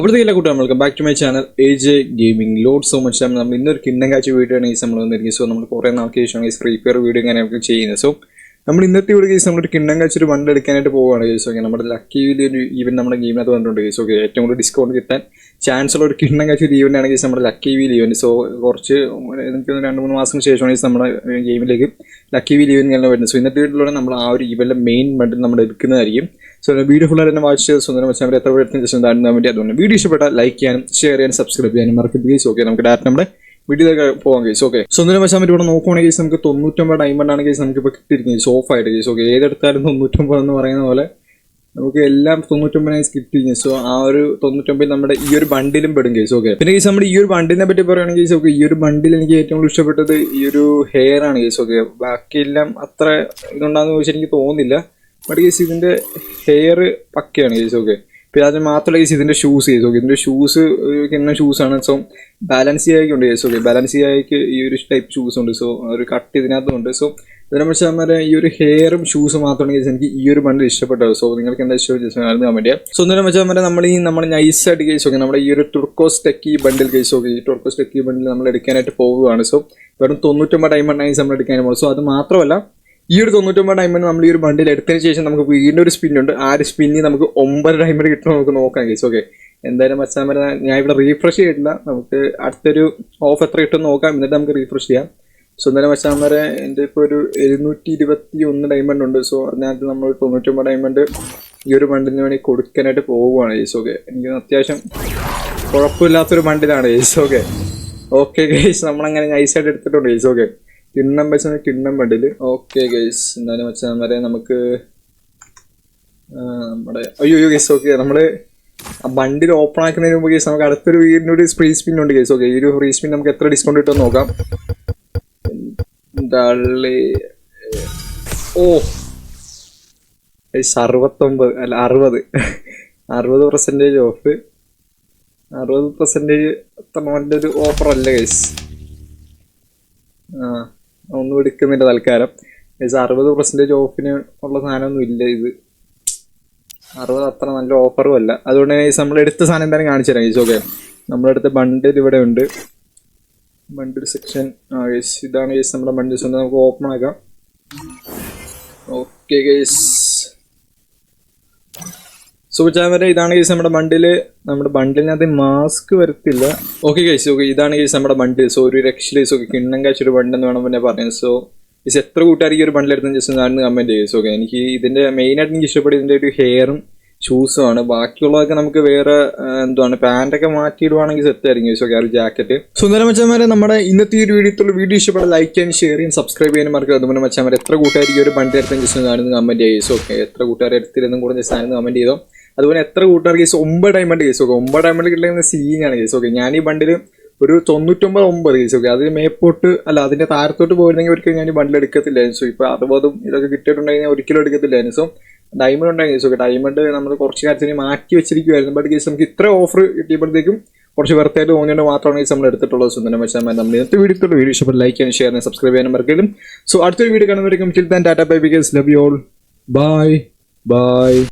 അവിടുത്തെ കൂട്ടാൻ welcome back to my channel AJ gaming. Load so much time നമ്മൾ ഇന്നൊരു കിണ്ണം കാഴ്ച വീഡിയോ ആണ് നമ്മൾ വന്നിരിക്കുന്നത്. സോ നമ്മൾ കുറേ നാൾക്ക് ശേഷമാണ് FreeFire വീഡിയോ ഇങ്ങനെ നമുക്ക് ചെയ്യുന്നത്. സോ നമ്മൾ ഇന്നത്തെ വീഡിയോ കേസ് നമ്മളൊരു കിണ്ണം കാഴ്ച ഒരു വണ്ടി എടുക്കാനായിട്ട് പോവുകയാണ് കേസ്. ഓക്കെ, നമ്മുടെ ലക്കി ഒരു ഈവൻ നമ്മുടെ ഗെയിമിനകത്ത് വന്നിട്ടുണ്ട് കേസ്. ഓക്കെ, ഏറ്റവും കൂടുതൽ ഡിസ്കൗണ്ട് കിട്ടാൻ ചാൻസ് ഉള്ള ഒരു കിണ്ണം കാഴ്ച ഒരു ഈവൻ്റ് ആണ് കേസ് നമ്മുടെ ലക്കി വീൽ ഈവൻറ്റ്. സോ കുറച്ച് എനിക്ക് 2-3 മാസത്തിന് ശേഷമാണ് കേസ് നമ്മുടെ ഗെയിമിലേക്ക് ലക്കി വീൽ ഈവൻ എല്ലാം വരുന്നത്. സോ ഇന്നത്തെ വീട്ടിലൂടെ നമ്മൾ ആ ഒരു ഈവൻ്റെ മെയിൻ ബണ്ടിൽ നമ്മൾ എടുക്കുന്നതായിരിക്കും. സോ വീഡിയോ ഫുള്ളായിട്ട് തന്നെ വാച്ച് ചെയ്ത് സ്വന്തം വെച്ചാൽ എത്ര പേര് ജസ്റ്റ് താഴ്ന്നാൻ വേണ്ടി. അതുകൊണ്ട് വീഡിയോ ഇഷ്ടപ്പെട്ടാൽ ലൈക്ക് ചെയ്യാനും ഷെയർ ചെയ്യാനും സബ്സ്ക്രൈബ് ചെയ്യാനും മറക്കരുത് കേസ്. ഓക്കെ, നമുക്ക് ഡയറക്റ്റ് നമ്മുടെ വീഡിയോയിലേക്ക് പോകാം കേസ്. ഓക്കെ, സ്വന്തം വെച്ചാൽ ഇവിടെ നോക്കുവാണെങ്കിൽ കേസ് നമുക്ക് 99 ഡയമണ്ട് ആണ് കേസ് നമുക്കിപ്പോൾ കിട്ടിയിരിക്കുന്നത് സോഫ് ആയിട്ട് കേസ്. ഓക്കെ, ഏതെടുത്താലും 99 എന്ന് പറയുന്ന പോലെ നമുക്ക് എല്ലാം 99 കിട്ടിയിരിക്കും. സോ ആ ഒരു 99 നമ്മുടെ ഈ ഒരു ബണ്ടിലും പെടും കേസ്. ഓക്കെ, പിന്നെ കേസ് നമ്മുടെ ഈ ഒരു ബണ്ടിനെ പറ്റി പറയുകയാണെങ്കിൽ കേസ്. ഓക്കെ, ഈ ഒരു ബണ്ടിൽ എനിക്ക് ഏറ്റവും കൂടുതൽ ഇഷ്ടപ്പെട്ടത് ഈ ഒരു ഹെയർ ആണ് കേസ്. ഓക്കെ, ബാക്കിയെല്ലാം അത്ര ഇതുണ്ടാകുന്ന ചോദിച്ചാൽ എനിക്ക് തോന്നുന്നില്ല. ബട്ട് കേസ് ഇതിൻ്റെ ഹെയർ പക്കയാണ് കേസ്. ഓക്കെ, പിന്നെ അതിന് മാത്രമല്ല കേസ് ഇതിൻ്റെ ഷൂസ് കേസ്. ഓക്കെ, ഇതിൻ്റെ ഷൂസ് കിണ്ണ ഷൂസാണ്. സോ ബാലൻസിയായിക്ക് ഉണ്ട് കേസ്. ഓക്കെ, ബാലൻസിയായിക്ക് ഈ ഒരു ടൈപ്പ് ഷൂസ് ഉണ്ട്. സോ ഒരു കട്ട് ഇതിനകത്തുണ്ട്. സോ ഇതിനെ വെച്ചാൽ നമ്മുടെ ഈ ഒരു ഹെയറും ഷൂസും മാത്രമാണ് കേസ് എനിക്ക് ഈ ഒരു ബണ്ടിൽ ഇഷ്ടപ്പെട്ടത്. സോ നിങ്ങൾക്ക് എന്താ ഇഷ്ടം ജസ്റ്റ് കമന്റ് ചെയ്യാം. സോ എന്തായാലും വെച്ചാൽ നമ്മൾ നൈസായിട്ട് കേസ്. ഓക്കെ, നമ്മുടെ ഈ ഒരു ടർക്കോസ് ടെക്കി ബണ്ടിൽ കേസ്. ഓക്കെ, ഈ ടർക്കോസ് ടെക്കി ബണ്ടിൽ നമ്മൾ എടുക്കാനായിട്ട് പോവുകയാണ്. സോ വെറും 99 ഡയമണ്ട് നൈസ് നമ്മൾ എടുക്കാനായിട്ട് പോകും. സോ അത് മാത്രമല്ല ഈ ഒരു 99 ഡയമണ്ട് നമ്മൾ ഈ ഒരു ബണ്ടിൽ എടുത്തതിന് ശേഷം നമുക്ക് വീണ്ടും ഒരു സ്പിന്നുണ്ട്. ആ ഒരു സ്പിന്നിൽ നമുക്ക് 9 ഡയമണ്ട് കിട്ടുമ്പോൾ നമുക്ക് നോക്കാം കേസ്. ഓക്കെ, എന്തായാലും വെച്ചാൽ ഞാൻ ഇവിടെ റീഫ്രഷ് ചെയ്തിട്ടില്ല. നമുക്ക് അടുത്തൊരു ഓഫ് എത്ര കിട്ടും നോക്കാം, എന്നിട്ട് നമുക്ക് റീഫ്രഷ് ചെയ്യാം. സോ എന്തായാലും വെച്ചാൽ എൻ്റെ ഇപ്പോൾ ഒരു 721 ഡയമണ്ട് ഉണ്ട്. സോ അതിനകത്ത് നമ്മൾ 99 ഡയമണ്ട് ഈ ഒരു ബണ്ടിന് വേണ്ടി കൊടുക്കാനായിട്ട് പോവുകയാണ് കേസ്. ഓക്കെ, എനിക്ക് അത്യാവശ്യം കുഴപ്പമില്ലാത്തൊരു ബണ്ടിലാണ് കേസ്. ഓക്കെ ഓക്കെ ഗൈസ്, നമ്മളങ്ങനെ നൈസായിട്ട് എടുത്തിട്ടുണ്ട് കേസ്. ഓക്കെ, കിണ്ണം വെച്ചാൽ കിണ്ണം ബണ്ടിൽ. ഓക്കെ ഗൈസ്, എന്തായാലും വെച്ചാൽ നമുക്ക് നമ്മുടെ അയ്യോ ഗൈസ്. ഓക്കെ, നമ്മൾ ആ ബണ്ടിൽ ഓപ്പൺ ആക്കുന്നതിന് മുമ്പ് കേസ് നമുക്ക് അടുത്തൊരു വീടിനൊരു ഫ്രീ സ്പിൻ ഉണ്ട് കേസ്. ഓക്കെ, ഈ ഒരു ഫ്രീ സ്പിൻ നമുക്ക് എത്ര ഡിസ്കൗണ്ട് കിട്ടുമെന്ന് നോക്കാം. ഓ 69 അല്ല 60% ഓഫ്. 60% അത്ര നല്ലൊരു ഓഫർ അല്ല ഗൈസ്. ഒന്നും എടുക്കുന്നില്ല തൽക്കാലം ഗൈസ്. 60% ഓഫിന് ഉള്ള സാധനമൊന്നും ഇല്ല ഇത്. 60 അത്ര നല്ല ഓഫറും അല്ല. അതുകൊണ്ട് ഗൈസ് നമ്മൾ എടുത്ത സാധനം എന്തായാലും കാണിച്ചു തരാം ഗൈസ്. ഓക്കെ, നമ്മളെടുത്ത ബണ്ടിൽ ഇവിടെ ഉണ്ട്. ബണ്ടിൽ സെക്ഷൻ ഗൈസ്, ഇതാണ് ഗൈസ് നമ്മുടെ ബണ്ടിൽസ്. ഉണ്ട്, നമുക്ക് ഓപ്പൺ ആക്കാം. ഓക്കെ ഗൈസ്, സോ ചാവരെ ഇതാണ് കേസ് നമ്മുടെ ബണ്ടിലിനകത്ത് മാസ്ക് വരത്തില്ല. Okay guys. ഓക്കെ, ഇതാണ് കേസ് നമ്മുടെ ബണ്ടിൽ. സോ ഒരു രക്ഷയിലേസ്. ഓക്കെ, കിണ്ണം കാഴ്ച ബണ്ട് എന്ന് വേണം പിന്നെ പറഞ്ഞത്. സോ ഇത് എത്ര കൂട്ടുകാർ ഈ ഒരു ബണ്ടിലെടുത്ത് ജസ്റ്റ് കാണുന്ന കമന്റ് ചെയ്യും. ഓക്കെ, എനിക്ക് ഇതിന്റെ മെയിനായിട്ട് എനിക്ക് ഇഷ്ടപ്പെട്ട ഇതിന്റെ ഒരു ഹെയറും ഷൂസും ആണ്. ബാക്കിയുള്ളതൊക്കെ നമുക്ക് വേറെ എന്താണ് പാൻറ്റൊക്കെ മാറ്റിയിടുവാണെങ്കിൽ സെറ്റ് ആയിരിക്കും. സോ ഒരു ജാക്കറ്റ്. സുന്ദരം മച്ചാമാരെ, നമ്മുടെ ഇന്നത്തെ ഈ ഒരു വീഡിയോ ഇഷ്ടപ്പെട്ട ലൈക്ക് ചെയ്യാൻ ഷെയർ ചെയ്യാൻ സബ്സ്ക്രൈബ് ചെയ്യാൻ മറക്കുക. അതുപോലെ മച്ചാമാരെ എത്ര കൂട്ടുകാർ ഈ ഒരു ബണ്ടിൽ എടുത്ത് ജസ്റ്റ് കാണുന്ന കമന്റ് ചെയ്യും. സോ ഓക്കെ, എത്ര കൂട്ടുകാർ എടുത്തിരുന്നും കൂടെ ജസ്റ്റ് കാണുന്ന കമന്റ് ചെയ്തോ. അതുപോലെ എത്ര കൂട്ടുകാർ case 9 diamond case. Okay, 9 diamond കിട്ടുന്ന സീനാണ് കേസ്. ഓക്കെ, ഞാൻ ഈ ബണ്ടിൽ ഒരു 99 കേസ്. ഓക്കെ, അത് മേപ്പോട്ട് അല്ല അതിന്റെ താരത്തോട്ട് പോയിരുന്നെങ്കിൽ ഒരിക്കലും ഞാൻ ഈ ബണ്ടിൽ എടുക്കത്തില്ലായിരുന്നു. സോ ഇപ്പൊ 60 ഇതൊക്കെ കിട്ടിയിട്ടുണ്ടെങ്കിൽ ഒരിക്കലും എടുക്കത്തില്ലായിരുന്നു. സോ ഡയമണ്ട് ഉണ്ടായി കേസ്. ഓക്കെ, ഡയമണ്ട് നമ്മൾ കുറച്ച് കാര്യത്തിന് മാറ്റി വെച്ചിരിക്കുമായിരുന്നു. ബട്ട് കേസ് നമുക്ക് ഇത്ര ഓഫർ കിട്ടിയപ്പോഴത്തേക്കും കുറച്ച് വെറുതായിട്ട് തോന്നിയത് മാത്രമാണ് കേസ് നമ്മൾ എടുത്തിട്ടുള്ളത്. സുന്ദരം വെച്ചാൽ നമ്മൾ ഇന്നത്തെ വീഡിയോ ഇഷ്ടപ്പെട്ട ലൈക്ക് ചെയ്യാനും ഷെയർ ചെയ്യാനും സബ്സ്ക്രൈബ് ചെയ്യാനും മറക്കലും. സോ അടുത്തൊരു വീഡിയോ കാണുന്നവരേക്കും tata bye bye guys. Love you all. Bye by.